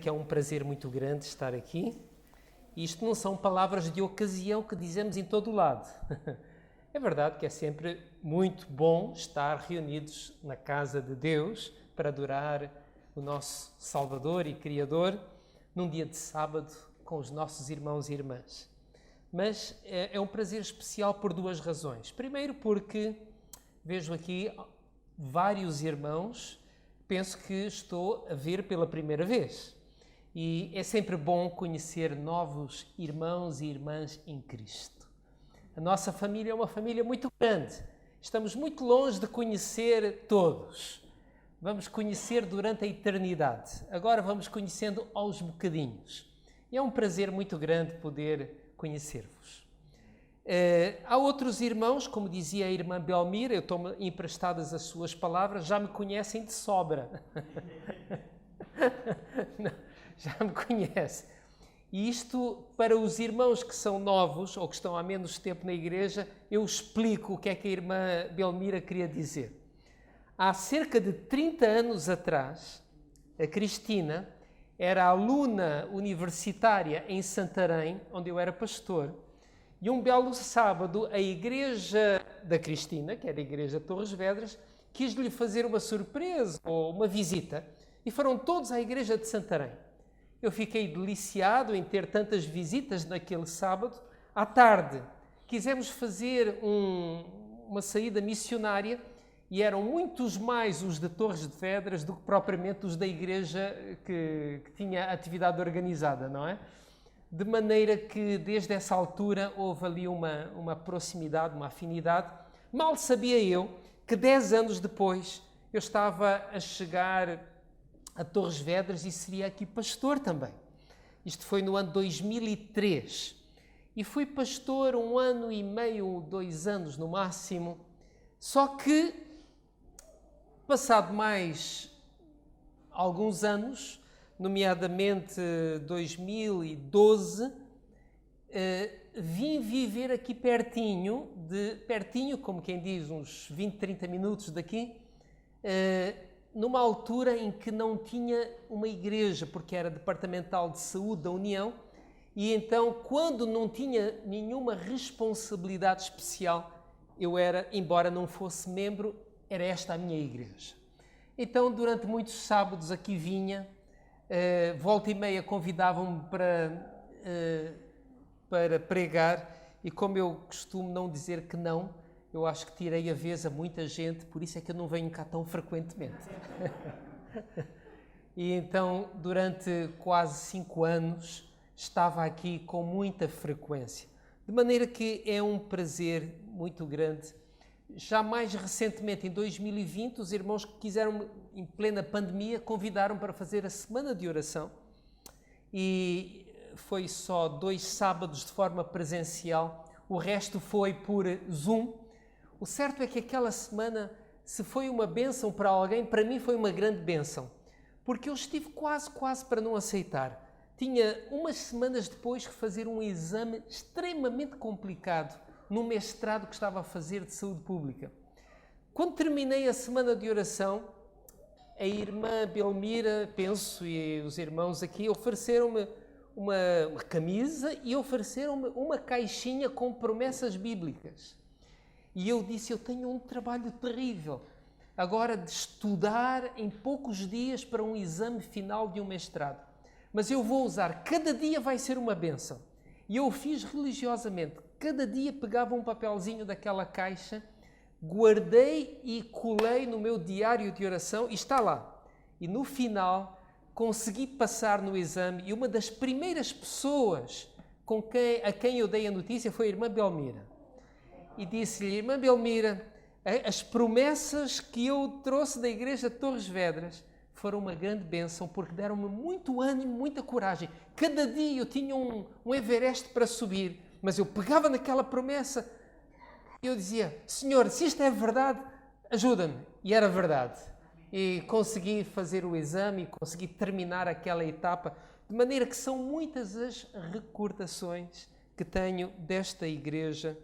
Que é um prazer muito grande estar aqui. Isto não são palavras de ocasião que dizemos em todo o lado. É verdade que é sempre muito bom estar reunidos na casa de Deus para adorar o nosso Salvador e Criador num dia de sábado com os nossos irmãos e irmãs. Mas é um prazer especial por duas razões. Primeiro porque vejo aqui vários irmãos, penso que estou a ver pela primeira vez. E é sempre bom conhecer novos irmãos e irmãs em Cristo. A nossa família é uma família muito grande. Estamos muito longe de conhecer todos. Vamos conhecer durante a eternidade. Agora vamos conhecendo aos bocadinhos. E é um prazer muito grande poder conhecer-vos. Há outros irmãos, como dizia a irmã Belmira, eu tomo emprestadas as suas palavras, já me conhecem de sobra. Já me conhece. E isto, para os irmãos que são novos ou que estão há menos tempo na igreja, eu explico o que é que a irmã Belmira queria dizer. Há cerca de 30 anos atrás, a Cristina era aluna universitária em Santarém, onde eu era pastor, e um belo sábado a igreja da Cristina, que era a igreja de Torres Vedras, quis-lhe fazer uma surpresa ou uma visita, e foram todos à igreja de Santarém. Eu fiquei deliciado em ter tantas visitas naquele sábado. À tarde, quisemos fazer uma saída missionária e eram muitos mais os de Torres de Vedras do que propriamente os da igreja que tinha atividade organizada, não é? De maneira que, desde essa altura, houve ali uma proximidade, uma afinidade. Mal sabia eu que 10 anos depois eu estava a chegar a Torres Vedras e seria aqui pastor também. Isto foi no ano 2003. E fui pastor 1 ano e meio, 2 anos no máximo. Só que, passado mais alguns anos, nomeadamente 2012, vim viver aqui pertinho, como quem diz, uns 20, 30 minutos daqui, numa altura em que não tinha uma igreja, porque era departamental de saúde da União, e então, quando não tinha nenhuma responsabilidade especial, eu era, embora não fosse membro, era esta a minha igreja. Então, durante muitos sábados aqui vinha, volta e meia convidavam-me para pregar, e como eu costumo não dizer que não, eu acho que tirei a vez a muita gente, por isso é que eu não venho cá tão frequentemente. E então, durante quase 5 anos, estava aqui com muita frequência. De maneira que é um prazer muito grande. Já mais recentemente, em 2020, os irmãos que quiseram, em plena pandemia, convidaram para fazer a semana de oração. E foi só 2 sábados de forma presencial, o resto foi por Zoom. O certo é que aquela semana, se foi uma bênção para alguém, para mim foi uma grande bênção, porque eu estive quase para não aceitar. Tinha umas semanas depois que fazer um exame extremamente complicado no mestrado que estava a fazer de saúde pública. Quando terminei a semana de oração, a irmã Belmira, penso, e os irmãos aqui ofereceram-me uma camisa e ofereceram-me uma caixinha com promessas bíblicas. E eu disse, eu tenho um trabalho terrível, agora de estudar em poucos dias para um exame final de um mestrado. Mas eu vou usar, cada dia vai ser uma bênção. E eu o fiz religiosamente. Cada dia pegava um papelzinho daquela caixa, guardei e colei no meu diário de oração e está lá. E no final consegui passar no exame e uma das primeiras pessoas a quem eu dei a notícia foi a irmã Belmira. E disse-lhe, irmã Belmira, as promessas que eu trouxe da igreja de Torres Vedras foram uma grande bênção, porque deram-me muito ânimo, muita coragem. Cada dia eu tinha um Everest para subir, mas eu pegava naquela promessa e eu dizia, Senhor, se isto é verdade, ajuda-me. E era verdade. E consegui fazer o exame e consegui terminar aquela etapa, de maneira que são muitas as recordações que tenho desta igreja.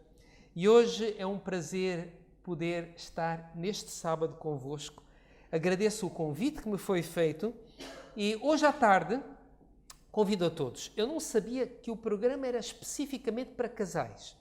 E hoje é um prazer poder estar neste sábado convosco. Agradeço o convite que me foi feito e hoje à tarde convido a todos. Eu não sabia que o programa era especificamente para casais.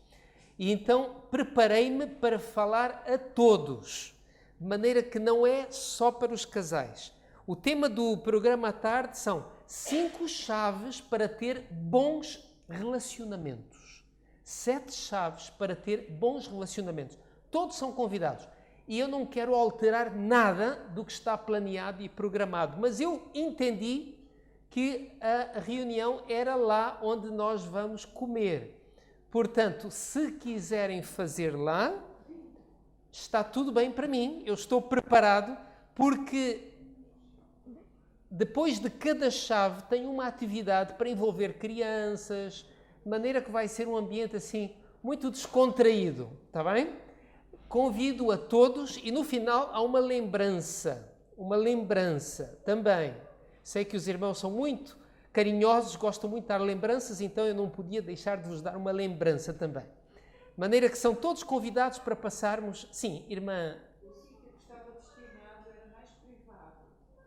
E então preparei-me para falar a todos, de maneira que não é só para os casais. O tema do programa à tarde são 5 chaves para ter bons relacionamentos. 7 chaves para ter bons relacionamentos. Todos são convidados. E eu não quero alterar nada do que está planeado e programado, mas eu entendi que a reunião era lá onde nós vamos comer. Portanto, se quiserem fazer lá, está tudo bem para mim, eu estou preparado, porque depois de cada chave tem uma atividade para envolver crianças, de maneira que vai ser um ambiente assim muito descontraído, está bem? Convido a todos e no final há uma lembrança também. Sei que os irmãos são muito carinhosos, gostam muito de dar lembranças, então eu não podia deixar de vos dar uma lembrança também. De maneira que são todos convidados para passarmos... Sim, irmã... O sítio que estava destinado era mais privado.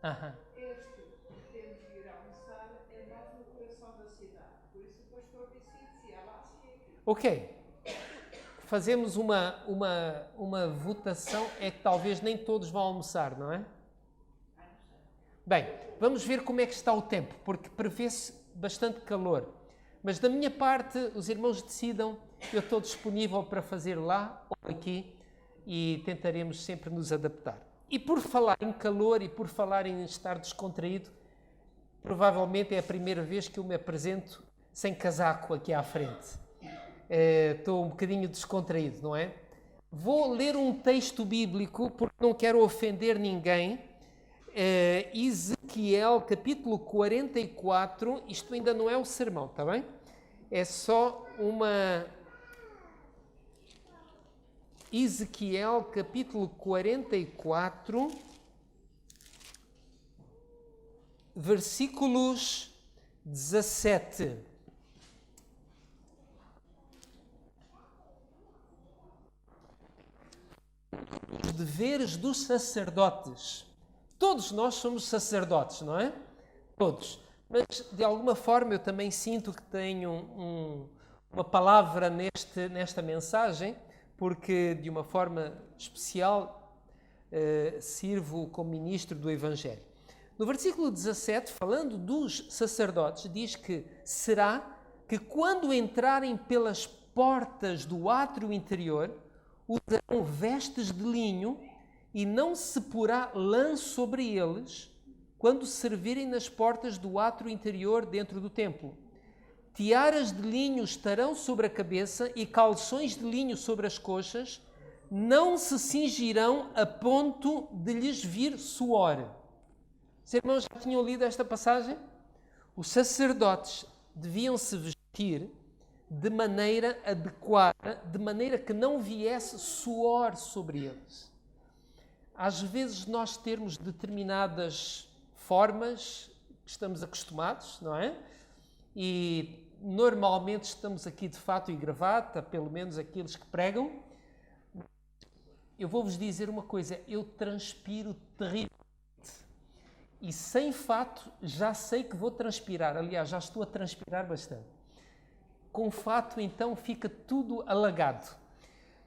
Aham. Este que temos de ir almoçar é mais no coração da cidade. Por isso o pastor decide se é lá, se é aqui. Ok. Fazemos uma votação, é que talvez nem todos vão almoçar, não é? Bem, vamos ver como é que está o tempo, porque prevê-se bastante calor. Mas da minha parte, os irmãos decidam, eu estou disponível para fazer lá ou aqui e tentaremos sempre nos adaptar. E por falar em calor e por falar em estar descontraído, provavelmente é a primeira vez que eu me apresento sem casaco aqui à frente. Estou um bocadinho descontraído, não é? Vou ler um texto bíblico porque não quero ofender ninguém. Ezequiel, capítulo 44, isto ainda não é o sermão, está bem? É só uma... Ezequiel, capítulo 44, versículos 17. Os deveres dos sacerdotes. Todos nós somos sacerdotes, não é? Todos. Mas, de alguma forma, eu também sinto que tenho uma palavra nesta mensagem, porque, de uma forma especial, sirvo como ministro do Evangelho. No versículo 17, falando dos sacerdotes, diz que será que, quando entrarem pelas portas do átrio interior, usarão vestes de linho e não se porá lã sobre eles quando servirem nas portas do átrio interior dentro do templo. Tiaras de linho estarão sobre a cabeça e calções de linho sobre as coxas, não se cingirão a ponto de lhes vir suor. Os irmãos já tinham lido esta passagem? Os sacerdotes deviam se vestir de maneira adequada, de maneira que não viesse suor sobre eles. Às vezes nós termos determinadas formas que estamos acostumados, não é? E normalmente estamos aqui de fato e gravata, pelo menos aqueles que pregam. Eu vou-vos dizer uma coisa, eu transpiro terrivelmente. E sem fato já sei que vou transpirar, aliás, já estou a transpirar bastante. Com fato, então, fica tudo alagado.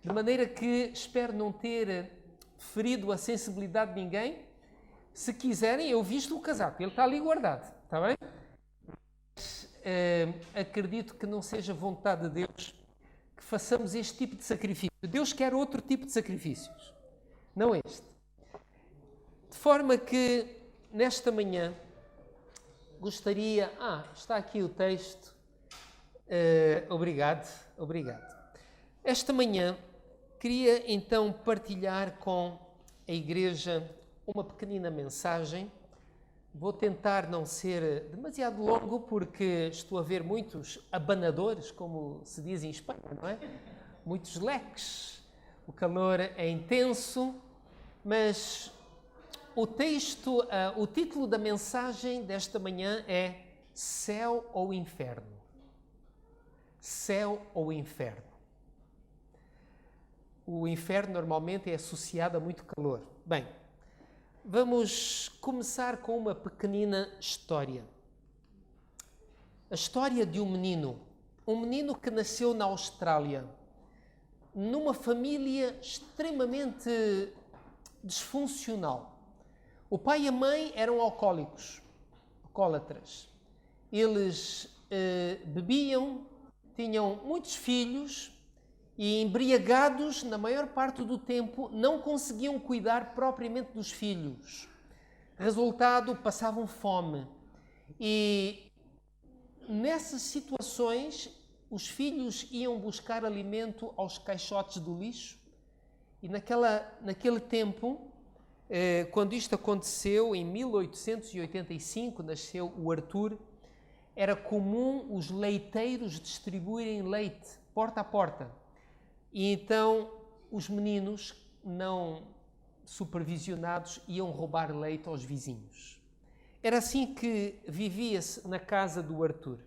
De maneira que espero não ter ferido a sensibilidade de ninguém. Se quiserem, eu visto o casaco, ele está ali guardado, está bem? Mas, acredito que não seja vontade de Deus que façamos este tipo de sacrifício. Deus quer outro tipo de sacrifícios, não este. De forma que, nesta manhã, gostaria... está aqui o texto. Obrigado. Esta manhã queria então partilhar com a Igreja uma pequenina mensagem. Vou tentar não ser demasiado longo porque estou a ver muitos abanadores, como se diz em Espanha, não é? Muitos leques. O calor é intenso, mas o título da mensagem desta manhã é Céu ou Inferno? Céu ou inferno? O inferno normalmente é associado a muito calor. Bem, vamos começar com uma pequenina história. a história de um menino que nasceu na Austrália, numa família extremamente disfuncional. O pai e a mãe eram alcoólatras. Eles bebiam, tinham muitos filhos e, embriagados, na maior parte do tempo, não conseguiam cuidar propriamente dos filhos. Resultado, passavam fome. E nessas situações, os filhos iam buscar alimento aos caixotes do lixo. E naquele tempo, quando isto aconteceu, em 1885, nasceu o Arthur, era comum os leiteiros distribuírem leite porta a porta. E então os meninos, não supervisionados, iam roubar leite aos vizinhos. Era assim que vivia-se na casa do Arthur.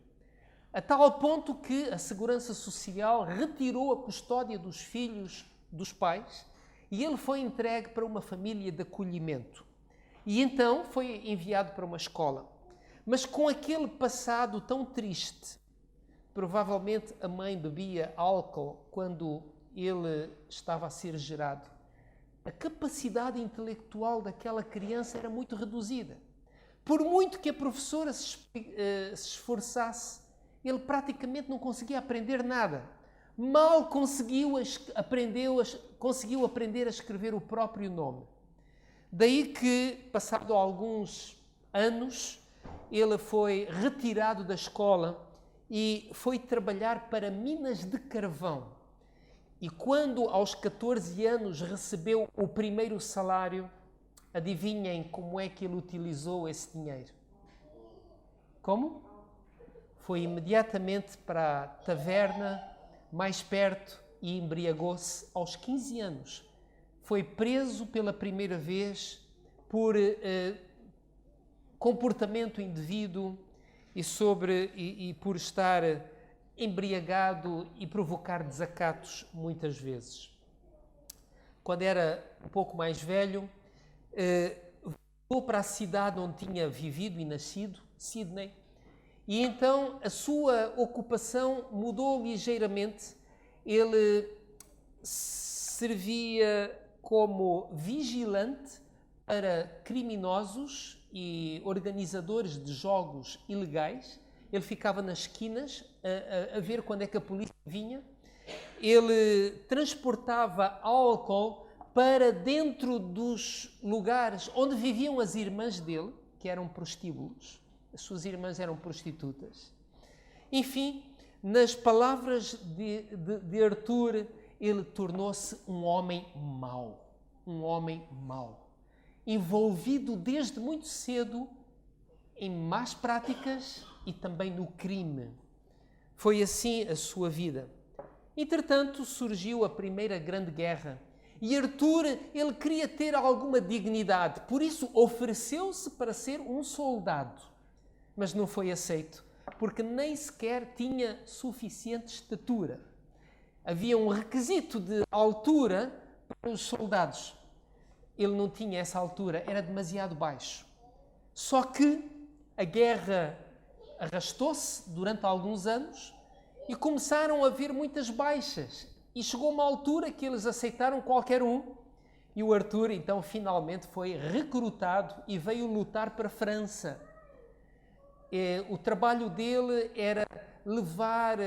A tal ponto que a Segurança Social retirou a custódia dos filhos dos pais e ele foi entregue para uma família de acolhimento. E então foi enviado para uma escola. Mas com aquele passado tão triste, provavelmente a mãe bebia álcool quando ele estava a ser gerado. A capacidade intelectual daquela criança era muito reduzida. Por muito que a professora se esforçasse, ele praticamente não conseguia aprender nada. Mal conseguiu aprender a escrever o próprio nome. Daí que, passado alguns anos, ele foi retirado da escola e foi trabalhar para minas de carvão. E quando, aos 14 anos, recebeu o primeiro salário, adivinhem como é que ele utilizou esse dinheiro? Como? Foi imediatamente para a taverna mais perto e embriagou-se aos 15 anos. Foi preso pela primeira vez por comportamento indevido e por estar embriagado e provocar desacatos muitas vezes. Quando era um pouco mais velho, voltou para a cidade onde tinha vivido e nascido, Sydney, e então a sua ocupação mudou ligeiramente. Ele servia como vigilante para criminosos e organizadores de jogos ilegais. Ele ficava nas esquinas a ver quando é que a polícia vinha. Ele transportava álcool para dentro dos lugares onde viviam as irmãs dele, que eram prostíbulos. As suas irmãs eram prostitutas. Enfim, nas palavras de Arthur, ele tornou-se um homem mau. Um homem mau. Envolvido desde muito cedo em más práticas e também no crime. Foi assim a sua vida. Entretanto, surgiu a Primeira Grande Guerra e Arthur, ele queria ter alguma dignidade, por isso ofereceu-se para ser um soldado. Mas não foi aceito, porque nem sequer tinha suficiente estatura. Havia um requisito de altura para os soldados. Ele não tinha essa altura, era demasiado baixo. Só que a guerra arrastou-se durante alguns anos e começaram a haver muitas baixas. E chegou uma altura que eles aceitaram qualquer um. E o Arthur, então, finalmente foi recrutado e veio lutar para a França. O trabalho dele era levar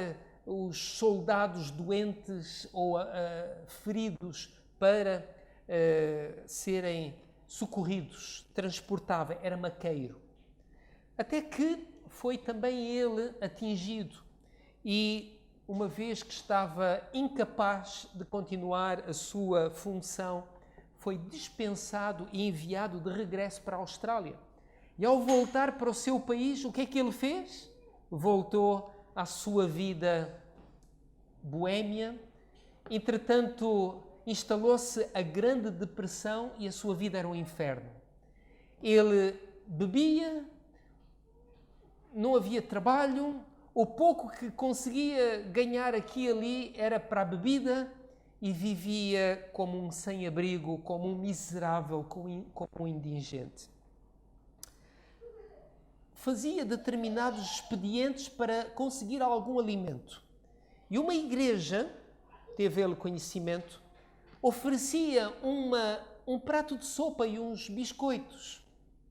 os soldados doentes ou feridos para serem socorridos. Transportava, era maqueiro. Até que foi também ele atingido e, uma vez que estava incapaz de continuar a sua função, foi dispensado e enviado de regresso para a Austrália. E ao voltar para o seu país, o que é que ele fez? Voltou à sua vida boémia. Entretanto, instalou-se a Grande Depressão e a sua vida era um inferno. Ele bebia, não havia trabalho, o pouco que conseguia ganhar aqui e ali era para a bebida e vivia como um sem-abrigo, como um miserável, como um indigente. fazia determinados expedientes para conseguir algum alimento. E uma igreja, teve ele conhecimento, oferecia um prato de sopa e uns biscoitos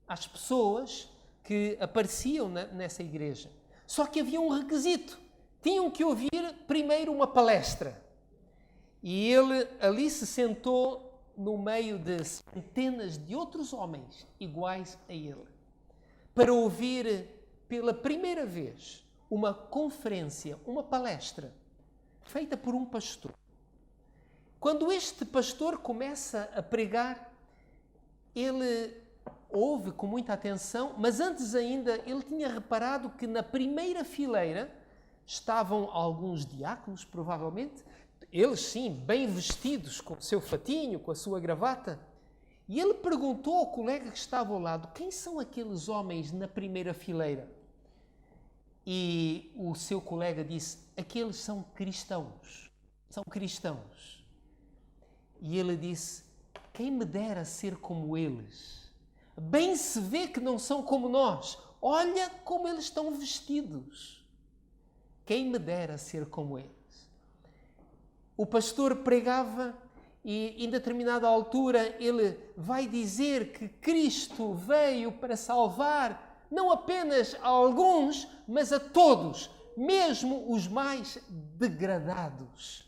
às pessoas que apareciam nessa igreja. Só que havia um requisito. Tinham que ouvir primeiro uma palestra. E ele ali se sentou no meio de centenas de outros homens iguais a ele, para ouvir pela primeira vez uma conferência, uma palestra, feita por um pastor. Quando este pastor começa a pregar, ele ouve com muita atenção, mas antes ainda ele tinha reparado que na primeira fileira estavam alguns diáconos, provavelmente, eles sim, bem vestidos, com o seu fatinho, com a sua gravata, e ele perguntou ao colega que estava ao lado: quem são aqueles homens na primeira fileira? E o seu colega disse: aqueles são cristãos. São cristãos. E ele disse: quem me dera ser como eles. Bem se vê que não são como nós. Olha como eles estão vestidos. Quem me dera ser como eles. O pastor pregava e, em determinada altura, ele vai dizer que Cristo veio para salvar não apenas a alguns, mas a todos, mesmo os mais degradados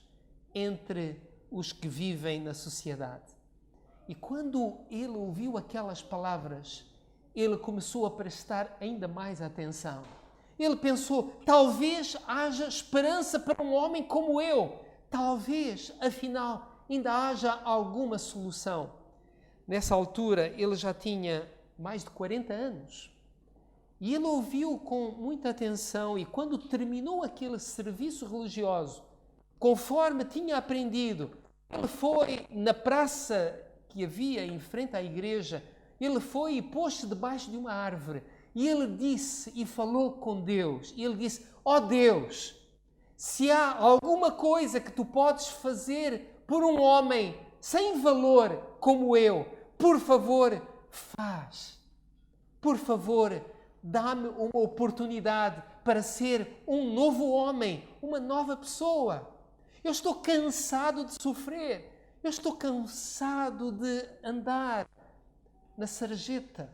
entre os que vivem na sociedade. E quando ele ouviu aquelas palavras, ele começou a prestar ainda mais atenção. Ele pensou: talvez haja esperança para um homem como eu. Talvez, afinal, ainda haja alguma solução. Nessa altura, ele já tinha mais de 40 anos. E ele ouviu com muita atenção, e quando terminou aquele serviço religioso, conforme tinha aprendido, ele foi na praça que havia em frente à igreja, ele foi e pôs-se debaixo de uma árvore, e ele disse e falou com Deus, e ele disse: ó Deus, se há alguma coisa que tu podes fazer por um homem sem valor como eu, por favor, faz. Por favor, dá-me uma oportunidade para ser um novo homem, uma nova pessoa. Eu estou cansado de sofrer. Eu estou cansado de andar na sarjeta,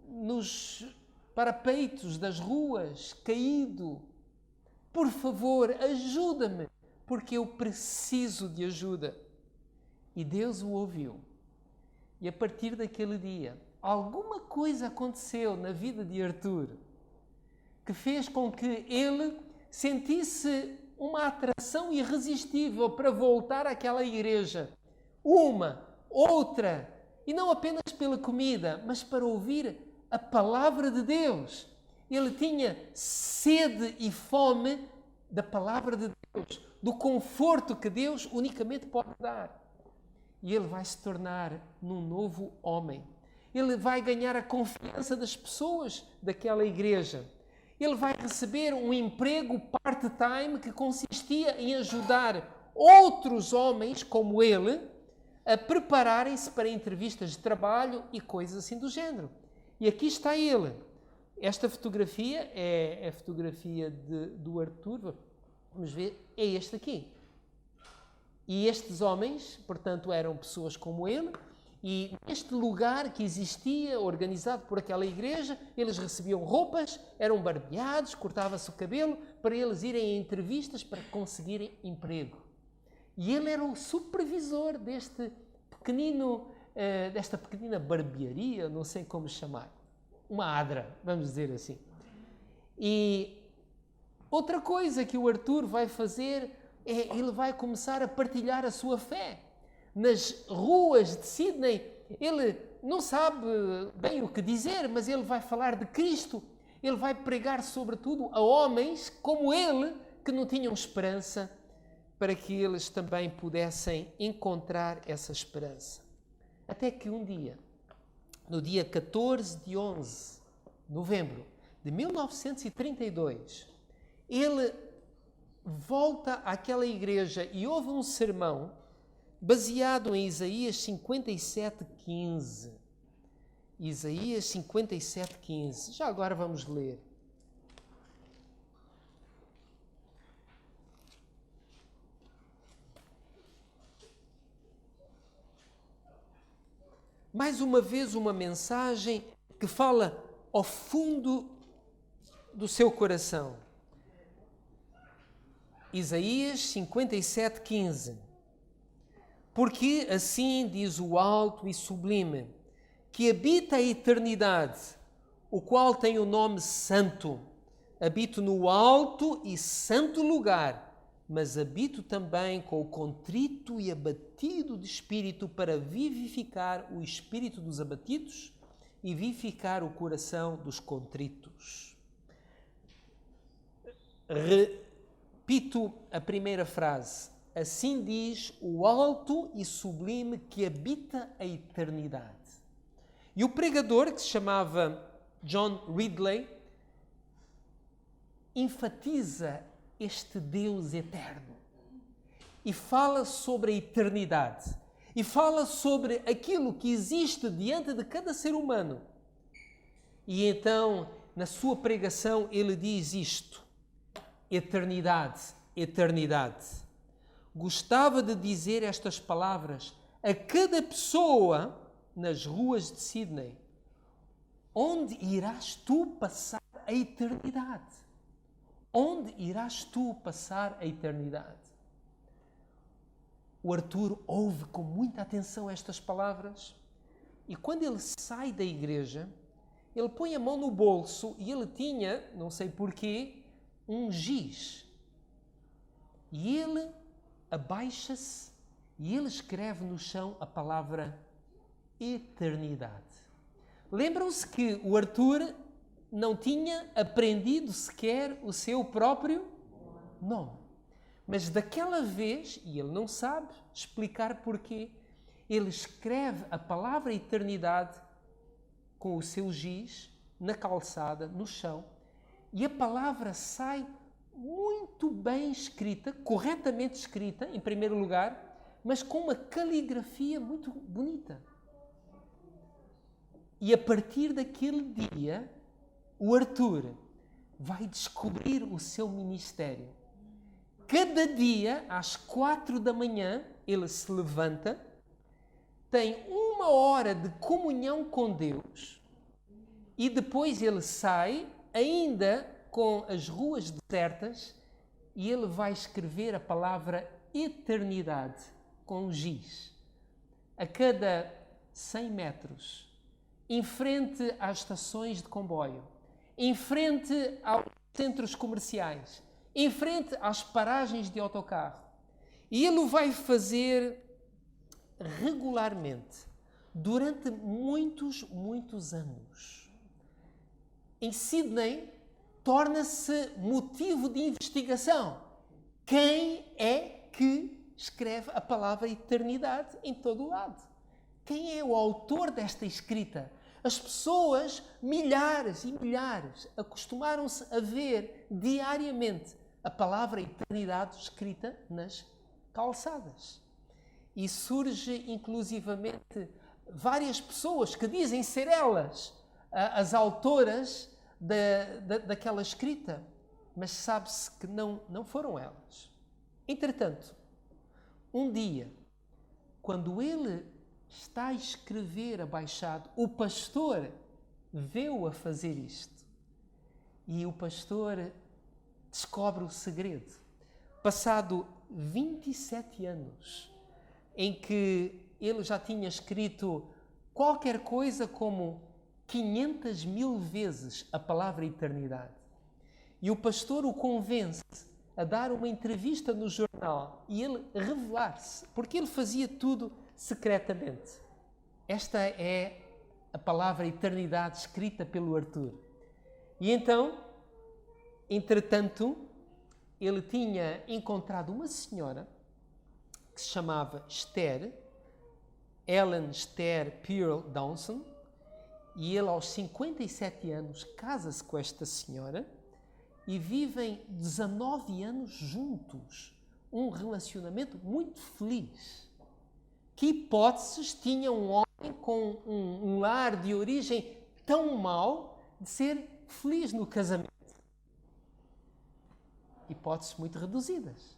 nos parapeitos das ruas, caído. Por favor, ajuda-me, porque eu preciso de ajuda. E Deus o ouviu. E a partir daquele dia, alguma coisa aconteceu na vida de Arthur que fez com que ele sentisse uma atração irresistível para voltar àquela igreja. Uma, outra, e não apenas pela comida, mas para ouvir a palavra de Deus. Ele tinha sede e fome da palavra de Deus, do conforto que Deus unicamente pode dar. E ele vai se tornar um novo homem. Ele vai ganhar a confiança das pessoas daquela igreja. Ele vai receber um emprego part-time que consistia em ajudar outros homens como ele a prepararem-se para entrevistas de trabalho e coisas assim do género. E aqui está ele. Esta fotografia é a fotografia do Arthur. Vamos ver, é este aqui. E estes homens, portanto, eram pessoas como ele, e neste lugar que existia, organizado por aquela igreja, eles recebiam roupas, eram barbeados, cortava-se o cabelo, para eles irem a entrevistas para conseguirem emprego. E ele era o supervisor desta pequenina barbearia, não sei como chamar. Uma adra, vamos dizer assim. E outra coisa que o Arthur vai fazer é, ele vai começar a partilhar a sua fé. Nas ruas de Sydney, ele não sabe bem o que dizer, mas ele vai falar de Cristo. Ele vai pregar sobretudo a homens como ele, que não tinham esperança, para que eles também pudessem encontrar essa esperança. Até que um dia, no dia 14 de 11 de novembro de 1932, ele volta àquela igreja e ouve um sermão baseado em Isaías 57:15. Isaías 57:15. Já agora vamos ler. Mais uma vez, uma mensagem que fala ao fundo do seu coração. Isaías 57:15. Porque assim diz o alto e sublime, que habita a eternidade, o qual tem o nome santo. Habito no alto e santo lugar, mas habito também com o contrito e abatido de espírito, para vivificar o espírito dos abatidos e vivificar o coração dos contritos. Repito a primeira frase. Assim diz o alto e sublime, que habita a eternidade. E o pregador, que se chamava John Ridley, enfatiza este Deus eterno e fala sobre a eternidade e fala sobre aquilo que existe diante de cada ser humano. E então, na sua pregação, ele diz isto: eternidade, eternidade. Gostava de dizer estas palavras a cada pessoa nas ruas de Sydney: onde irás tu passar a eternidade? Onde irás tu passar a eternidade? O Arthur ouve com muita atenção estas palavras e quando ele sai da igreja, ele põe a mão no bolso e ele tinha, não sei porquê, um giz. E ele abaixa-se e ele escreve no chão a palavra eternidade. Lembram-se que o Arthur não tinha aprendido sequer o seu próprio nome. Mas daquela vez, e ele não sabe explicar porquê, ele escreve a palavra eternidade com o seu giz na calçada, no chão, e a palavra sai muito bem escrita, corretamente escrita, em primeiro lugar, mas com uma caligrafia muito bonita. E a partir daquele dia, o Arthur vai descobrir o seu ministério. Cada dia, às 4 da manhã, ele se levanta, tem 1 hora de comunhão com Deus e depois ele sai, ainda com as ruas desertas, e ele vai escrever a palavra eternidade com giz. A cada 100 metros, em frente às estações de comboio, em frente aos centros comerciais, em frente às paragens de autocarro. E ele o vai fazer regularmente, durante muitos anos. Em Sydney, torna-se motivo de investigação. Quem é que escreve a palavra eternidade em todo o lado? Quem é o autor desta escrita? As pessoas, milhares e milhares, acostumaram-se a ver diariamente a palavra eternidade escrita nas calçadas. E surge, inclusivamente, várias pessoas que dizem ser elas as autoras daquela escrita, mas sabe-se que não foram elas. Entretanto, um dia, quando ele está a escrever abaixado, o pastor vê-o a fazer isto. E o pastor descobre o segredo. Passado 27 anos, em que ele já tinha escrito qualquer coisa como 500.000 vezes a palavra eternidade. E o pastor o convence a dar uma entrevista no jornal e ele revelar-se, porque ele fazia tudo secretamente. Esta é a palavra eternidade escrita pelo Arthur. E então, entretanto, ele tinha encontrado uma senhora que se chamava Ellen Esther Pearl Dawson, e ele, aos 57 anos, casa-se com esta senhora e vivem 19 anos juntos. Um relacionamento muito feliz. Que hipóteses tinha um homem com um lar de origem tão mau de ser feliz no casamento? Hipóteses muito reduzidas.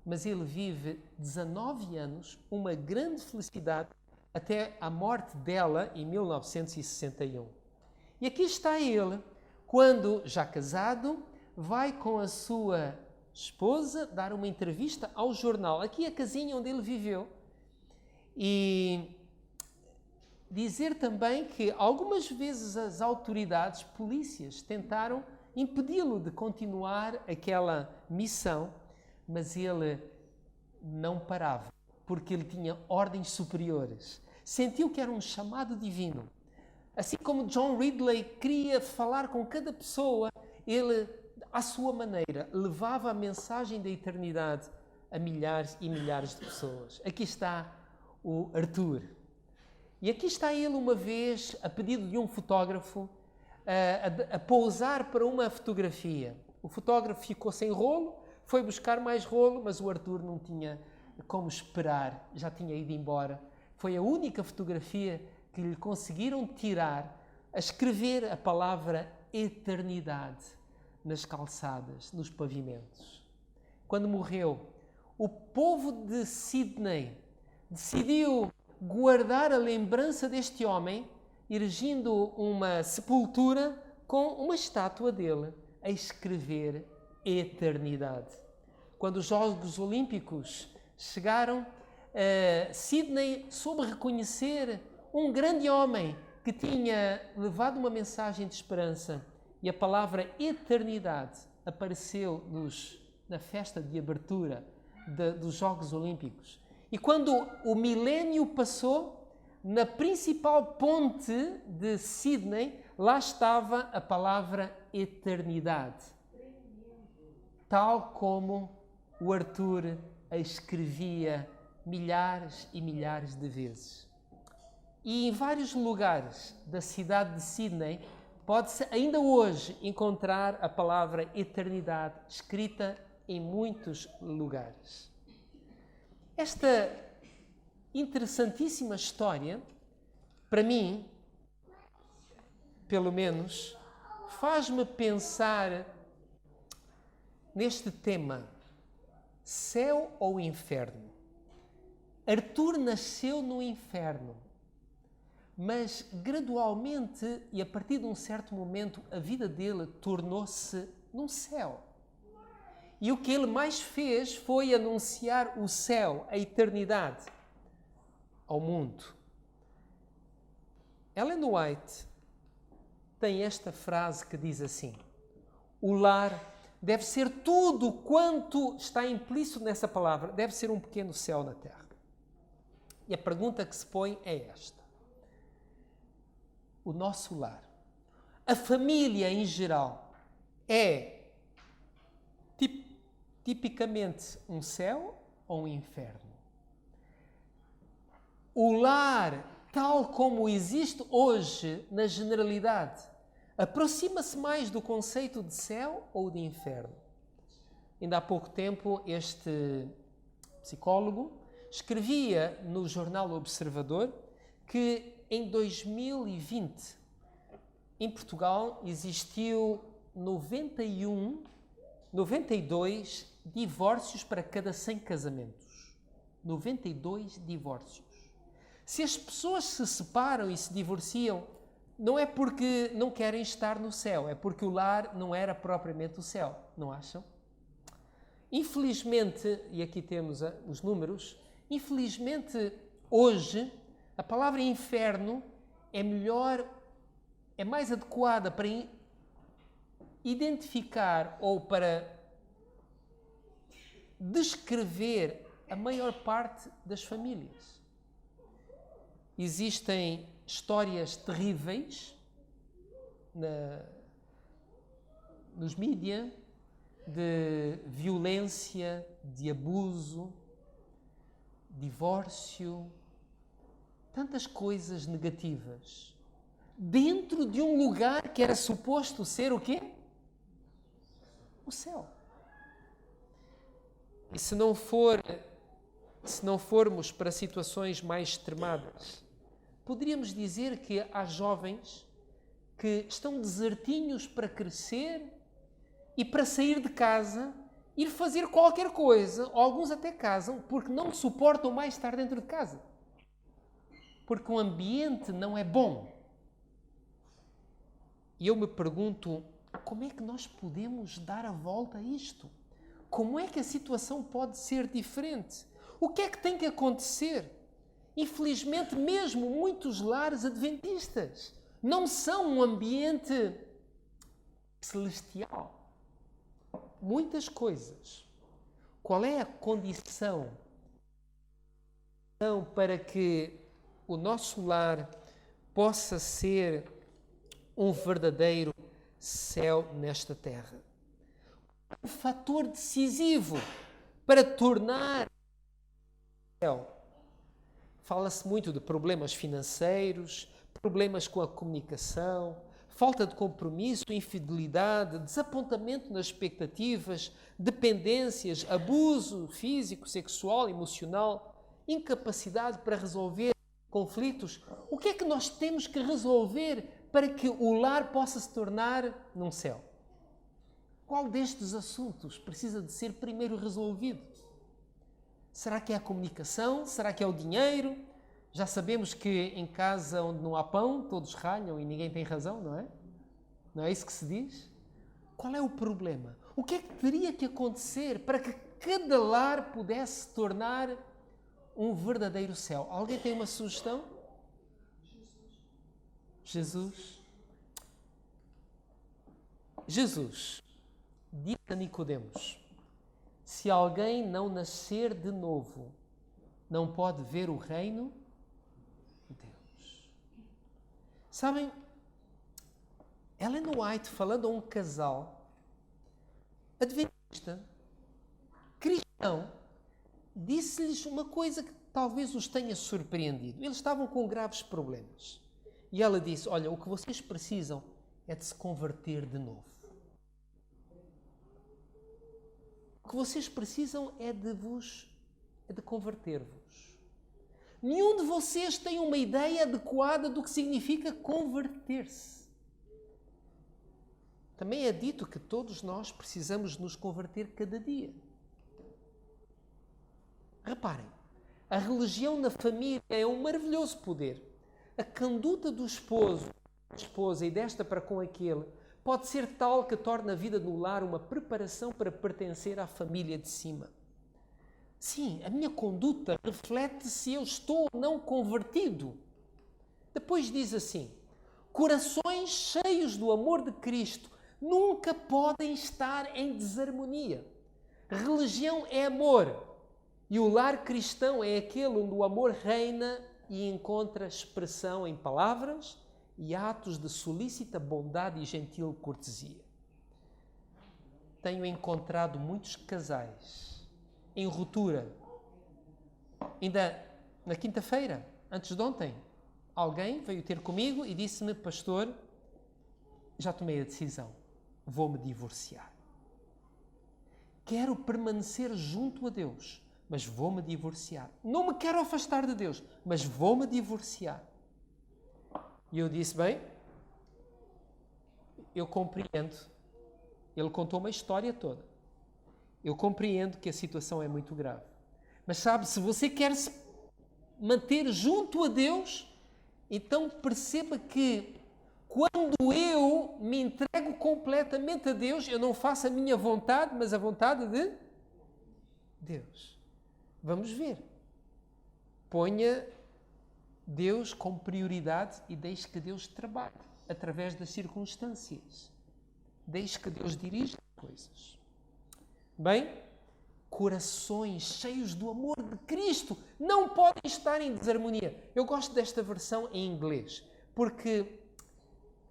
Mas ele vive 19 anos, uma grande felicidade, até a morte dela em 1961. E aqui está ele, quando, já casado, vai com a sua esposa dar uma entrevista ao jornal, aqui a casinha onde ele viveu, e dizer também que algumas vezes as autoridades, polícias, tentaram impedi-lo de continuar aquela missão, mas ele não parava, porque ele tinha ordens superiores. Sentiu que era um chamado divino. Assim como John Ridley queria falar com cada pessoa, ele, à sua maneira, levava a mensagem da eternidade a milhares e milhares de pessoas. Aqui está o Arthur. E aqui está ele uma vez, a pedido de um fotógrafo, a pousar para uma fotografia. O fotógrafo ficou sem rolo, foi buscar mais rolo, mas o Arthur não tinha como esperar, já tinha ido embora. Foi a única fotografia que lhe conseguiram tirar, a escrever a palavra eternidade nas calçadas, nos pavimentos. Quando morreu, o povo de Sydney decidiu guardar a lembrança deste homem, erigindo uma sepultura com uma estátua dele, a escrever eternidade. Quando os Jogos Olímpicos chegaram, Sydney soube reconhecer um grande homem que tinha levado uma mensagem de esperança, e a palavra eternidade apareceu na festa de abertura dos Jogos Olímpicos. E quando o milénio passou, na principal ponte de Sydney, lá estava a palavra eternidade, tal como o Arthur a escrevia milhares e milhares de vezes. E em vários lugares da cidade de Sydney pode-se ainda hoje encontrar a palavra eternidade escrita em muitos lugares. Esta interessantíssima história, para mim, pelo menos, faz-me pensar neste tema: céu ou inferno? Arthur nasceu no inferno, mas gradualmente e a partir de um certo momento a vida dele tornou-se num céu. E o que ele mais fez foi anunciar o céu, a eternidade, ao mundo. Ellen White tem esta frase que diz assim: o lar deve ser tudo quanto está implícito nessa palavra, deve ser um pequeno céu na terra. E a pergunta que se põe é esta: o nosso lar, a família em geral, é tipicamente um céu ou um inferno? O lar, tal como existe hoje na generalidade, aproxima-se mais do conceito de céu ou de inferno? Ainda há pouco tempo, este psicólogo escrevia no jornal Observador que em 2020, em Portugal, existiu 92 divórcios para cada 100 casamentos. 92 divórcios. Se as pessoas se separam e se divorciam, não é porque não querem estar no céu, é porque o lar não era propriamente o céu, não acham? Infelizmente, e aqui temos os números, infelizmente hoje a palavra inferno é melhor, é mais adequada para identificar ou para descrever a maior parte das famílias. Existem histórias terríveis nos mídias de violência, de abuso, divórcio, tantas coisas negativas, dentro de um lugar que era suposto ser o quê? O céu. E se não formos para situações mais extremadas, poderíamos dizer que há jovens que estão desertinhos para crescer e para sair de casa, ir fazer qualquer coisa, ou alguns até casam, porque não suportam mais estar dentro de casa. Porque o ambiente não é bom. E eu me pergunto, como é que nós podemos dar a volta a isto? Como é que a situação pode ser diferente? O que é que tem que acontecer? Infelizmente, mesmo muitos lares adventistas não são um ambiente celestial. Muitas coisas. Qual é a condição para que o nosso lar possa ser um verdadeiro céu nesta terra? Um fator decisivo para tornar céu. Fala-se muito de problemas financeiros, problemas com a comunicação, falta de compromisso, infidelidade, desapontamento nas expectativas, dependências, abuso físico, sexual, emocional, incapacidade para resolver conflitos. O que é que nós temos que resolver para que o lar possa se tornar num céu? Qual destes assuntos precisa de ser primeiro resolvido? Será que é a comunicação? Será que é o dinheiro? Já sabemos que em casa onde não há pão, todos ralham e ninguém tem razão, não é? Não é isso que se diz? Qual é o problema? O que é que teria que acontecer para que cada lar pudesse tornar um verdadeiro céu? Alguém tem uma sugestão? Jesus. Jesus disse a Nicodemos: se alguém não nascer de novo, não pode ver o reino de Deus. Sabem, Ellen White, falando a um casal adventista, cristão, disse-lhes uma coisa que talvez os tenha surpreendido. Eles estavam com graves problemas. E ela disse: olha, o que vocês precisam é de se converter de novo. O que vocês precisam é de converter-vos. Nenhum de vocês tem uma ideia adequada do que significa converter-se. Também é dito que todos nós precisamos nos converter cada dia. Reparem, a religião na família é um maravilhoso poder. A conduta do esposo, da esposa e desta para com aquele pode ser tal que torna a vida no lar uma preparação para pertencer à família de cima. Sim, a minha conduta reflete se eu estou ou não convertido. Depois diz assim: corações cheios do amor de Cristo nunca podem estar em desarmonia. Religião é amor e o lar cristão é aquele onde o amor reina e encontra expressão em palavras e atos de solícita bondade e gentil cortesia. Tenho encontrado muitos casais em ruptura. Ainda na quinta-feira, antes de ontem, alguém veio ter comigo e disse-me: pastor, já tomei a decisão, vou-me divorciar. Quero permanecer junto a Deus, mas vou-me divorciar. Não me quero afastar de Deus, mas vou-me divorciar. E eu disse: bem, eu compreendo. Ele contou uma história toda. Eu compreendo que a situação é muito grave. Mas sabe, se você quer se manter junto a Deus, então perceba que quando eu me entrego completamente a Deus, eu não faço a minha vontade, mas a vontade de Deus. Vamos ver. Ponha Deus como prioridade e deixe que Deus trabalhe através das circunstâncias. Deixe que Deus dirija as coisas. Bem, corações cheios do amor de Cristo não podem estar em desarmonia. Eu gosto desta versão em inglês, porque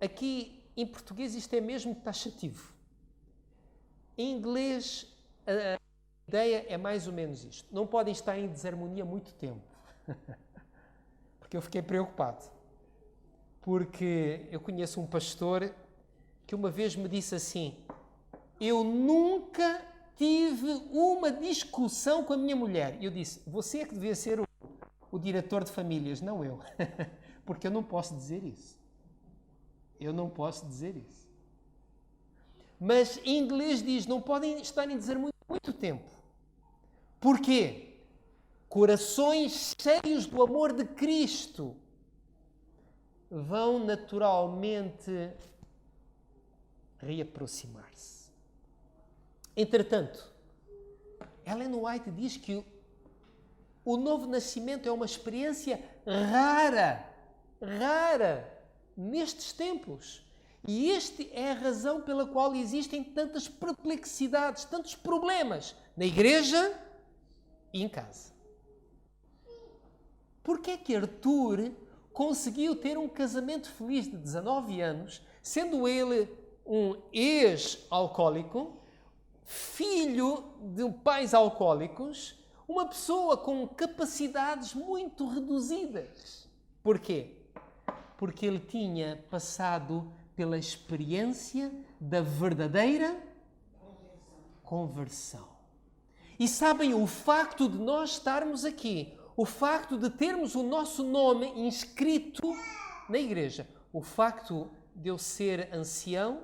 aqui em português isto é mesmo taxativo. Em inglês a ideia é mais ou menos isto: não podem estar em desarmonia muito tempo. Porque eu fiquei preocupado. Porque eu conheço um pastor que uma vez me disse assim: eu nunca tive uma discussão com a minha mulher. E eu disse: você é que devia ser o diretor de famílias, não eu. Porque eu não posso dizer isso. Eu não posso dizer isso. Mas em inglês diz, não podem estar a dizer muito tempo. Porquê? Corações cheios do amor de Cristo vão naturalmente reaproximar-se. Entretanto, Ellen White diz que o novo nascimento é uma experiência rara nestes tempos. E esta é a razão pela qual existem tantas perplexidades, tantos problemas na igreja e em casa. Porquê é que Arthur conseguiu ter um casamento feliz de 19 anos, sendo ele um ex-alcoólico, filho de pais alcoólicos, uma pessoa com capacidades muito reduzidas? Porquê? Porque ele tinha passado pela experiência da verdadeira conversão. E sabem, o facto de nós estarmos aqui, o facto de termos o nosso nome inscrito na igreja, o facto de eu ser ancião,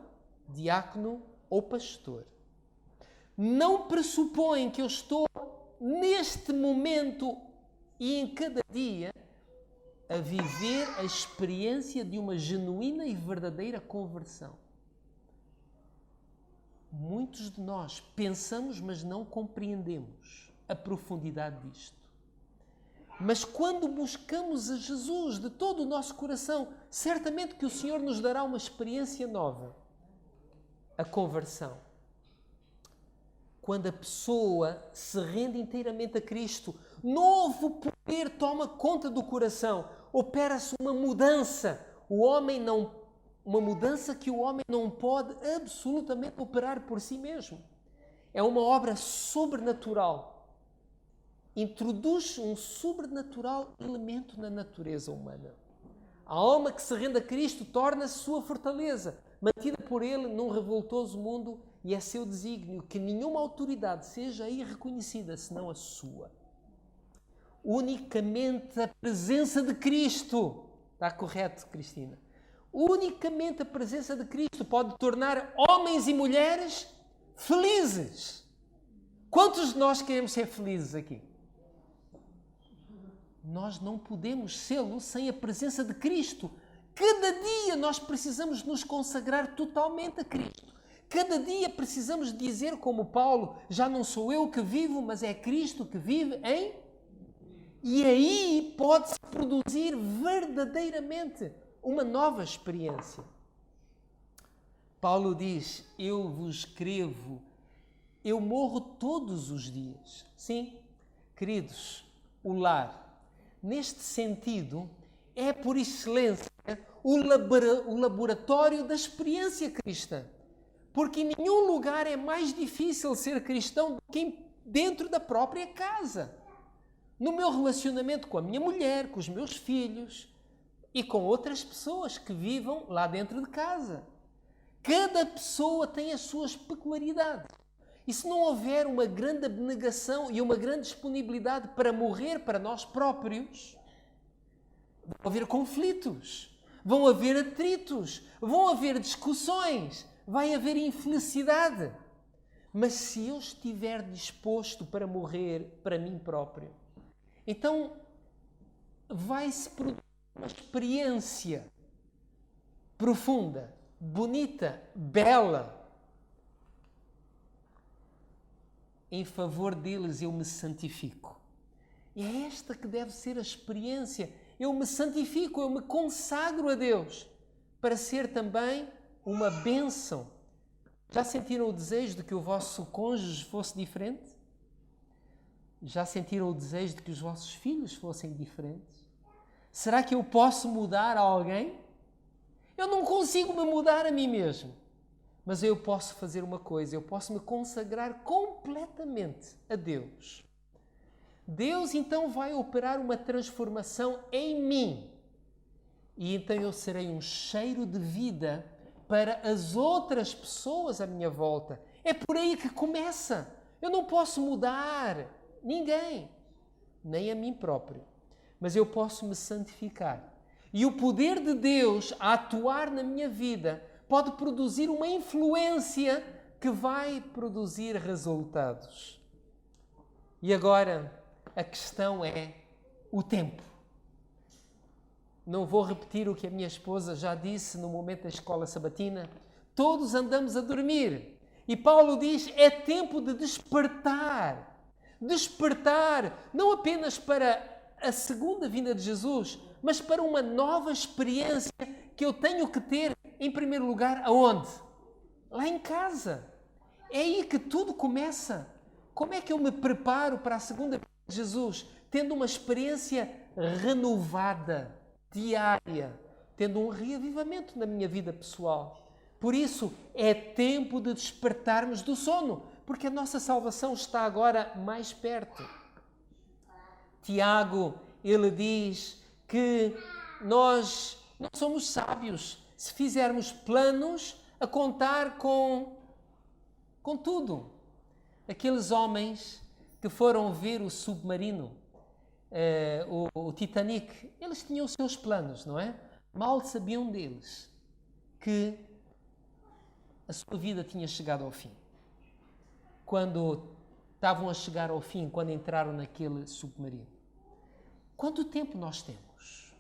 diácono ou pastor, não pressupõe que eu estou neste momento e em cada dia a viver a experiência de uma genuína e verdadeira conversão. Muitos de nós pensamos, mas não compreendemos a profundidade disto. Mas quando buscamos a Jesus de todo o nosso coração, certamente que o Senhor nos dará uma experiência nova. A conversão. Quando a pessoa se rende inteiramente a Cristo, novo poder toma conta do coração. Opera-se uma mudança. Uma mudança que o homem não pode absolutamente operar por si mesmo. É uma obra sobrenatural. Introduz um sobrenatural elemento na natureza humana. A alma que se rende a Cristo torna-se sua fortaleza, mantida por Ele num revoltoso mundo, e é seu desígnio que nenhuma autoridade seja aí reconhecida senão a sua. Unicamente a presença de Cristo, está correto, Cristina? Unicamente a presença de Cristo pode tornar homens e mulheres felizes. Quantos de nós queremos ser felizes aqui? Nós não podemos sê-lo sem a presença de Cristo. Cada dia nós precisamos nos consagrar totalmente a Cristo. Cada dia precisamos dizer como Paulo, já não sou eu que vivo, mas é Cristo que vive em... E aí pode-se produzir verdadeiramente uma nova experiência. Paulo diz, eu vos escrevo, eu morro todos os dias. Sim, queridos, o lar, neste sentido, é por excelência o laboratório da experiência cristã. Porque em nenhum lugar é mais difícil ser cristão do que dentro da própria casa. No meu relacionamento com a minha mulher, com os meus filhos e com outras pessoas que vivam lá dentro de casa. Cada pessoa tem as suas peculiaridades. E se não houver uma grande abnegação e uma grande disponibilidade para morrer para nós próprios, vão haver conflitos, vão haver atritos, vão haver discussões, vai haver infelicidade. Mas se eu estiver disposto para morrer para mim próprio, então vai-se produzir uma experiência profunda, bonita, bela. Em favor deles eu me santifico. E é esta que deve ser a experiência. Eu me santifico, eu me consagro a Deus para ser também uma bênção. Já sentiram o desejo de que o vosso cônjuge fosse diferente? Já sentiram o desejo de que os vossos filhos fossem diferentes? Será que eu posso mudar a alguém? Eu não consigo me mudar a mim mesmo. Mas eu posso fazer uma coisa, eu posso me consagrar completamente a Deus. Deus então vai operar uma transformação em mim. E então eu serei um cheiro de vida para as outras pessoas à minha volta. É por aí que começa. Eu não posso mudar ninguém, nem a mim próprio. Mas eu posso me santificar. E o poder de Deus a atuar na minha vida pode produzir uma influência que vai produzir resultados. E agora, a questão é o tempo. Não vou repetir o que a minha esposa já disse no momento da escola sabatina. Todos andamos a dormir. E Paulo diz, é tempo de despertar. Despertar, não apenas para a segunda vinda de Jesus, mas para uma nova experiência que eu tenho que ter, em primeiro lugar, aonde? Lá em casa. É aí que tudo começa. Como é que eu me preparo para a segunda vinda de Jesus? Tendo uma experiência renovada, diária, tendo um reavivamento na minha vida pessoal. Por isso, é tempo de despertarmos do sono, porque a nossa salvação está agora mais perto. Tiago, ele diz que nós não somos sábios se fizermos planos a contar com tudo. Aqueles homens que foram ver o submarino, o Titanic, eles tinham os seus planos, não é? Mal sabiam deles que a sua vida tinha chegado ao fim. Quando estavam a chegar ao fim, quando entraram naquele submarino. Quanto tempo nós temos?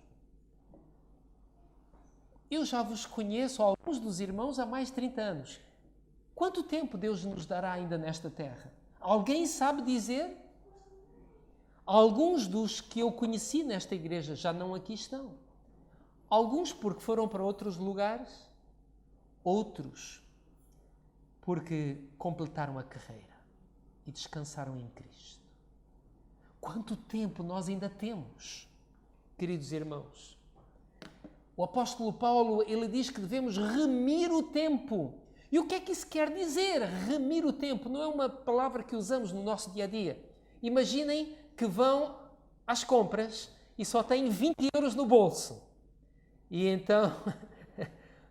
Eu já vos conheço, alguns dos irmãos, há mais de 30 anos. Quanto tempo Deus nos dará ainda nesta terra? Alguém sabe dizer? Alguns dos que eu conheci nesta igreja já não aqui estão. Alguns porque foram para outros lugares, outros porque completaram a carreira e descansaram em Cristo. Quanto tempo nós ainda temos, queridos irmãos? O apóstolo Paulo, ele diz que devemos remir o tempo. E o que é que isso quer dizer? Remir o tempo não é uma palavra que usamos no nosso dia a dia. Imaginem que vão às compras e só têm 20 euros no bolso. E então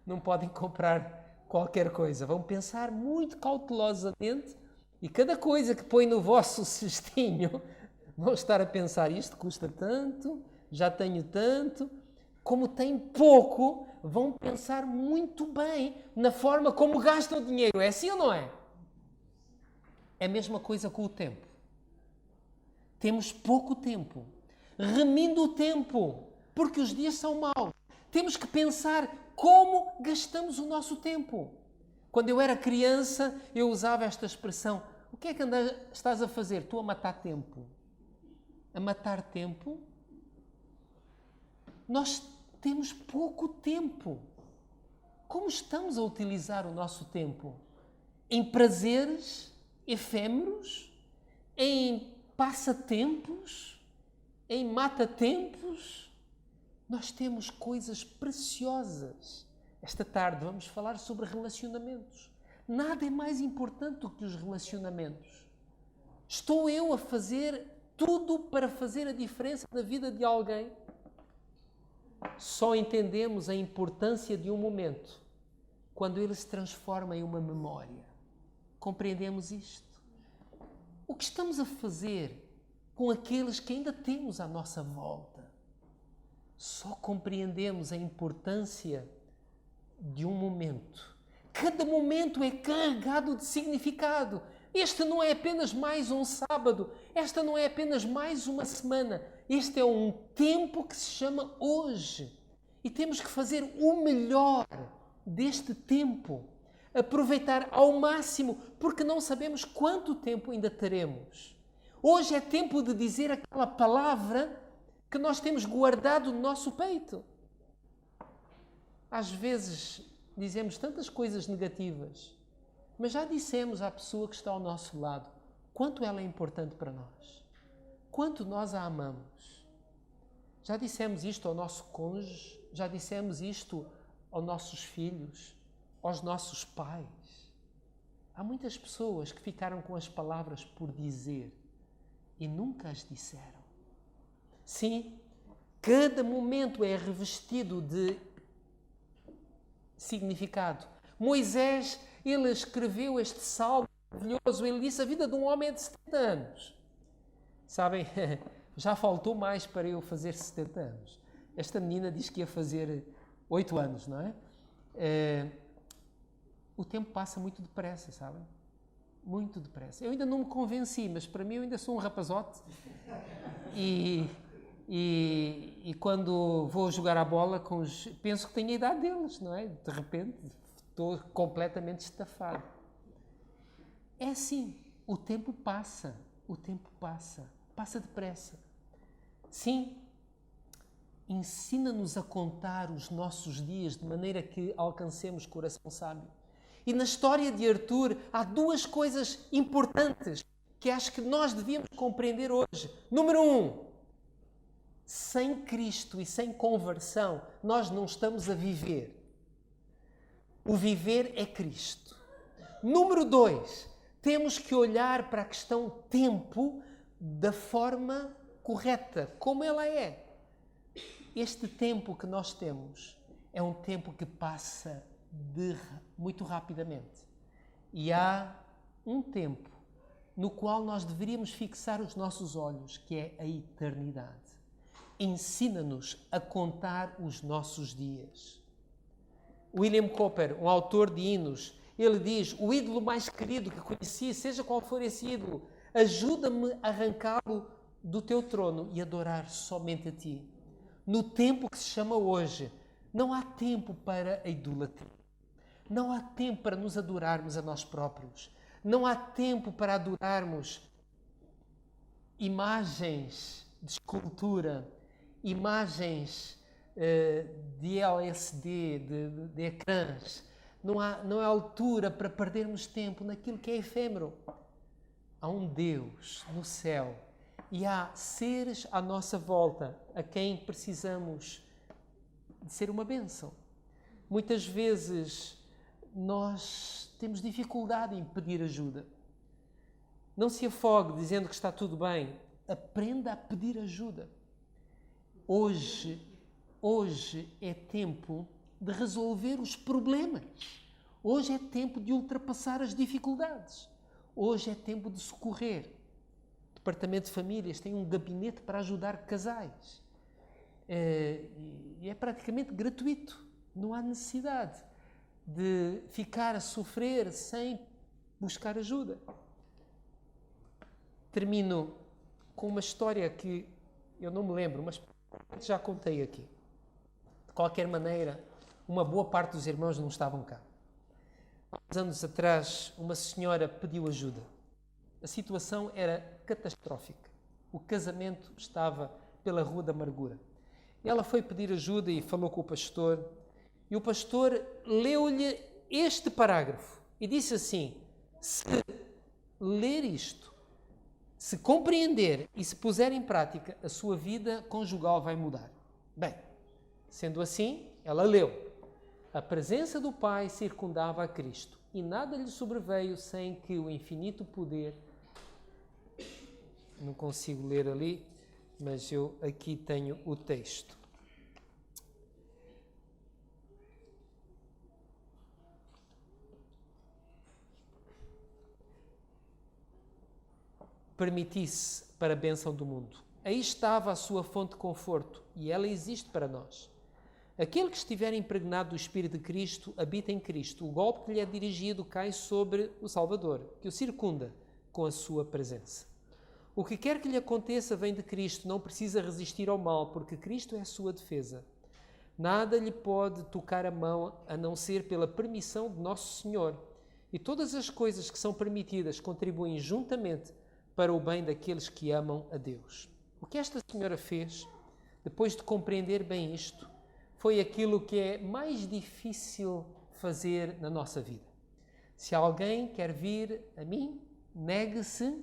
não podem comprar qualquer coisa. Vão pensar muito cautelosamente e cada coisa que põe no vosso cestinho vão estar a pensar, isto custa tanto, já tenho tanto. Como têm pouco, vão pensar muito bem na forma como gastam o dinheiro. É assim ou não é? É a mesma coisa com o tempo. Temos pouco tempo. Remindo o tempo, porque os dias são maus. Temos que pensar como gastamos o nosso tempo. Quando eu era criança, eu usava esta expressão. O que é que estás a fazer? Estou a matar tempo. A matar tempo? Nós temos pouco tempo. Como estamos a utilizar o nosso tempo? Em prazeres efêmeros? Em passatempos? Em matatempos? Nós temos coisas preciosas. Esta tarde vamos falar sobre relacionamentos. Nada é mais importante do que os relacionamentos. Estou eu a fazer tudo para fazer a diferença na vida de alguém? Só entendemos a importância de um momento quando ele se transforma em uma memória. Compreendemos isto? O que estamos a fazer com aqueles que ainda temos à nossa volta? Só compreendemos a importância de um momento. Cada momento é carregado de significado. Este não é apenas mais um sábado. Esta não é apenas mais uma semana. Este é um tempo que se chama hoje. E temos que fazer o melhor deste tempo. Aproveitar ao máximo, porque não sabemos quanto tempo ainda teremos. Hoje é tempo de dizer aquela palavra que nós temos guardado no nosso peito. Às vezes dizemos tantas coisas negativas, mas já dissemos à pessoa que está ao nosso lado quanto ela é importante para nós, quanto nós a amamos. Já dissemos isto ao nosso cônjuge, já dissemos isto aos nossos filhos, aos nossos pais. Há muitas pessoas que ficaram com as palavras por dizer e nunca as disseram. Sim, cada momento é revestido de significado. Moisés, ele escreveu este salmo maravilhoso. Ele disse: a vida de um homem é de 70 anos. Sabem, já faltou mais para eu fazer 70 anos. Esta menina diz que ia fazer 8 anos, não é? O tempo passa muito depressa, sabem? Muito depressa. Eu ainda não me convenci, mas para mim eu ainda sou um rapazote. E quando vou jogar a bola com os... penso que tenho a idade deles, não é? De repente estou completamente estafado. É assim, o tempo passa passa depressa. Sim, ensina-nos a contar os nossos dias de maneira que alcancemos coração sábio. E na história de Arthur há 2 coisas importantes que acho que nós devíamos compreender hoje. Número 1, sem Cristo e sem conversão, nós não estamos a viver. O viver é Cristo. Número 2, temos que olhar para a questão tempo da forma correta, como ela é. Este tempo que nós temos é um tempo que passa muito rapidamente. E há um tempo no qual nós deveríamos fixar os nossos olhos, que é a eternidade. Ensina-nos a contar os nossos dias. William Cowper, um autor de hinos, ele diz: o ídolo mais querido que conheci, seja qual for esse ídolo, ajuda-me a arrancá-lo do teu trono e adorar somente a ti. No tempo que se chama hoje, não há tempo para a idolatria. Não há tempo para nos adorarmos a nós próprios. Não há tempo para adorarmos imagens de escultura, imagens de LSD, de ecrãs. Não há altura para perdermos tempo naquilo que é efêmero. Há um Deus no céu e há seres à nossa volta a quem precisamos de ser uma bênção. Muitas vezes nós temos dificuldade em pedir ajuda. Não se afogue dizendo que está tudo bem. Aprenda a pedir ajuda. Hoje é tempo de resolver os problemas. Hoje é tempo de ultrapassar as dificuldades. Hoje é tempo de socorrer. O Departamento de Famílias tem um gabinete para ajudar casais. E é praticamente gratuito. Não há necessidade de ficar a sofrer sem buscar ajuda. Termino com uma história que eu não me lembro, mas já contei aqui. De qualquer maneira, uma boa parte dos irmãos não estavam cá. Há uns anos atrás, uma senhora pediu ajuda. A situação era catastrófica. O casamento estava pela Rua da Amargura. Ela foi pedir ajuda e falou com o pastor. E o pastor leu-lhe este parágrafo e disse assim: se ler isto, se compreender e se puser em prática, a sua vida conjugal vai mudar. Bem, sendo assim, ela leu. A presença do Pai circundava a Cristo e nada lhe sobreveio sem que o infinito poder... Não consigo ler ali, mas eu aqui tenho o texto. Permitisse para a bênção do mundo. Aí estava a sua fonte de conforto e ela existe para nós. Aquele que estiver impregnado do Espírito de Cristo habita em Cristo. O golpe que lhe é dirigido cai sobre o Salvador, que o circunda com a sua presença. O que quer que lhe aconteça vem de Cristo, não precisa resistir ao mal, porque Cristo é a sua defesa. Nada lhe pode tocar a mão a não ser pela permissão de Nosso Senhor. E todas as coisas que são permitidas contribuem juntamente para o bem daqueles que amam a Deus. O que esta senhora fez, depois de compreender bem isto, foi aquilo que é mais difícil fazer na nossa vida. Se alguém quer vir a mim, negue-se.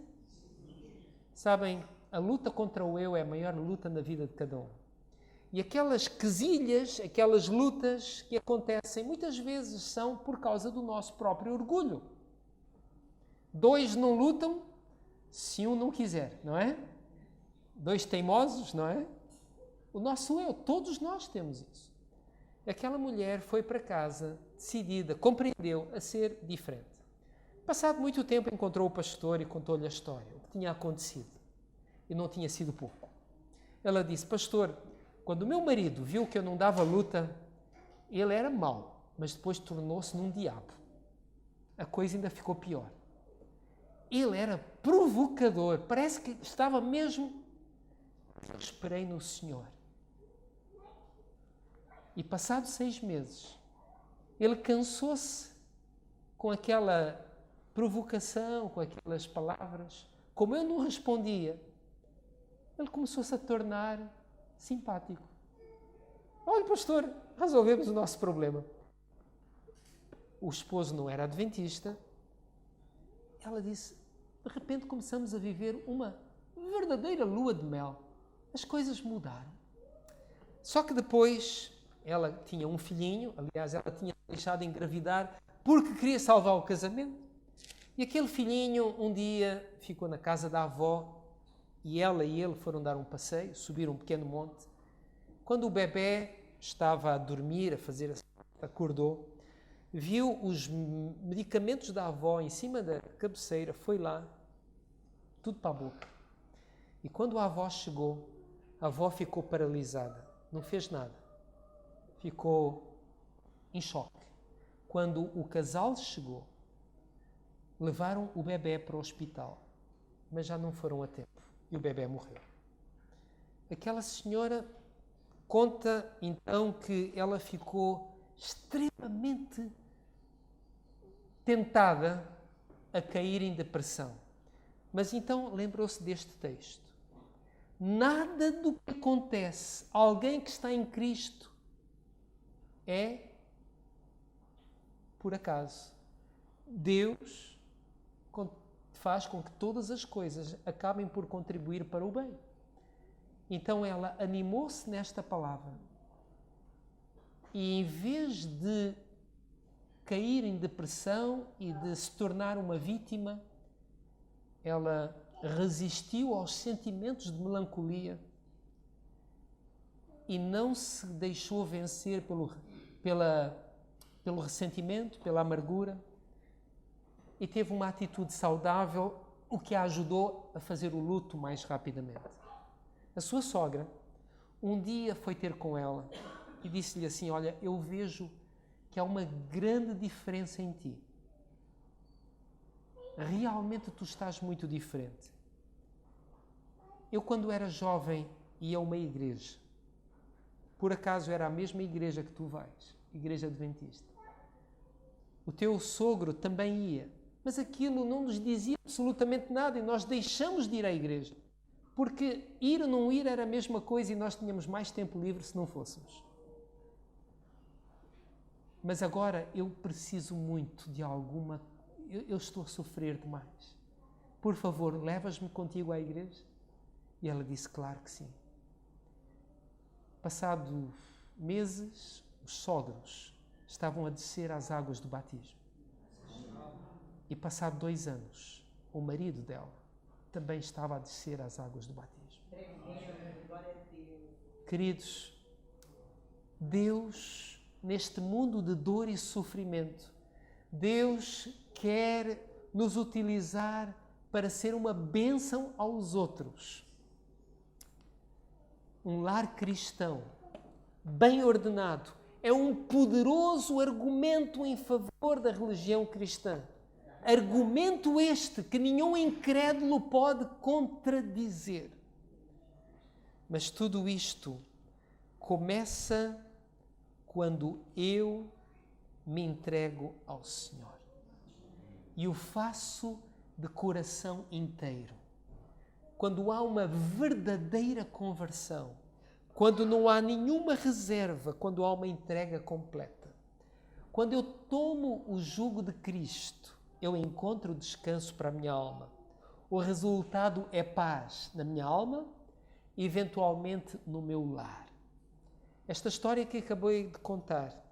Sabem, a luta contra o eu é a maior luta na vida de cada um. E aquelas quesilhas, aquelas lutas que acontecem, muitas vezes são por causa do nosso próprio orgulho. 2 não lutam se um não quiser, não é? 2 teimosos, não é? O nosso eu, todos nós temos isso. Aquela mulher foi para casa decidida, compreendeu a ser diferente. Passado muito tempo encontrou o pastor e contou-lhe a história, o que tinha acontecido. E não tinha sido pouco. Ela disse: pastor, Quando o meu marido viu que eu não dava luta, ele era mau, mas depois tornou-se num diabo. A coisa ainda ficou pior. Ele era provocador, parece que estava mesmo... Eu esperei no Senhor. E passados 6 meses, ele cansou-se com aquela provocação, com aquelas palavras. Como eu não respondia, ele começou-se a tornar simpático. Olha, pastor, resolvemos o nosso problema. O esposo não era adventista. Ela disse, de repente começamos a viver uma verdadeira lua de mel. As coisas mudaram. Só que depois ela tinha um filhinho, aliás, ela tinha deixado de engravidar porque queria salvar o casamento. E aquele filhinho um dia ficou na casa da avó e ela e ele foram dar um passeio, subir um pequeno monte. Quando o bebê estava a dormir, a fazer assim, acordou, viu os medicamentos da avó em cima da cabeceira, foi lá, tudo para a boca. E quando a avó chegou, a avó ficou paralisada, não fez nada, ficou em choque. Quando o casal chegou, levaram o bebê para o hospital, mas já não foram a tempo e o bebê morreu. Aquela senhora conta então que ela ficou extremamente tentada a cair em depressão. Mas então lembrou-se deste texto. Nada do que acontece a alguém que está em Cristo é por acaso. Deus faz com que todas as coisas acabem por contribuir para o bem. Então ela animou-se nesta palavra e em vez de cair em depressão e de se tornar uma vítima, ela resistiu aos sentimentos de melancolia e não se deixou vencer pelo ressentimento, pela amargura, e teve uma atitude saudável, o que a ajudou a fazer o luto mais rapidamente. A sua sogra um dia foi ter com ela e disse-lhe assim, olha, eu vejo que há uma grande diferença em ti. Realmente tu estás muito diferente. Eu, quando era jovem, ia a uma igreja. Por acaso era a mesma igreja que tu vais, igreja adventista. O teu sogro também ia, mas aquilo não nos dizia absolutamente nada e nós deixamos de ir à igreja. Porque ir ou não ir era a mesma coisa e nós tínhamos mais tempo livre se não fôssemos. Mas agora eu preciso muito de alguma... Eu estou a sofrer demais. Por favor, levas-me contigo à igreja? E ela disse, claro que sim. Passados meses, os sogros estavam a descer às águas do batismo. E passado 2 anos, o marido dela também estava a descer às águas do batismo. Queridos, Deus, neste mundo de dor e sofrimento, Deus quer nos utilizar para ser uma bênção aos outros. Um lar cristão, bem ordenado, é um poderoso argumento em favor da religião cristã. Argumento este que nenhum incrédulo pode contradizer. Mas tudo isto começa quando eu me entrego ao Senhor. E o faço de coração inteiro. Quando há uma verdadeira conversão, quando não há nenhuma reserva, quando há uma entrega completa. Quando eu tomo o jugo de Cristo, eu encontro descanso para a minha alma. O resultado é paz na minha alma e, eventualmente, no meu lar. Esta história que acabei de contar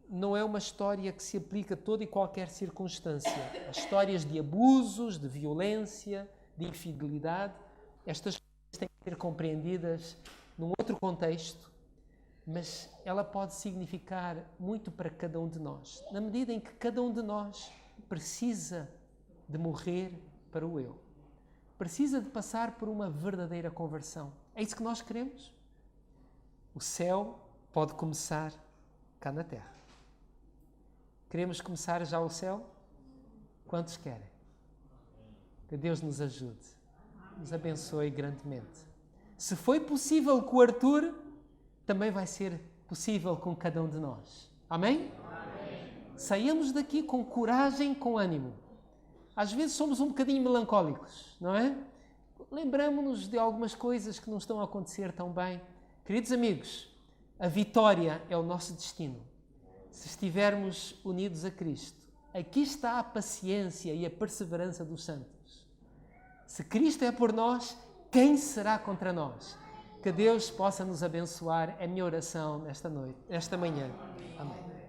não é uma história que se aplica a toda e qualquer circunstância. As histórias de abusos, de violência, de infidelidade, estas coisas têm que ser compreendidas num outro contexto, mas ela pode significar muito para cada um de nós, na medida em que cada um de nós precisa de morrer para o eu. Precisa de passar por uma verdadeira conversão. É isso que nós queremos? O céu pode começar cá na terra. Queremos começar já o céu? Quantos querem? Que Deus nos ajude, nos abençoe grandemente. Se foi possível com o Arthur, também vai ser possível com cada um de nós. Amém? Amém. Saiamos daqui com coragem, com ânimo. Às vezes somos um bocadinho melancólicos, não é? Lembramos-nos de algumas coisas que não estão a acontecer tão bem. Queridos amigos, a vitória é o nosso destino. Se estivermos unidos a Cristo, aqui está a paciência e a perseverança dos santos. Se Cristo é por nós, quem será contra nós? Que Deus possa nos abençoar. É a minha oração nesta noite, esta manhã. Amém.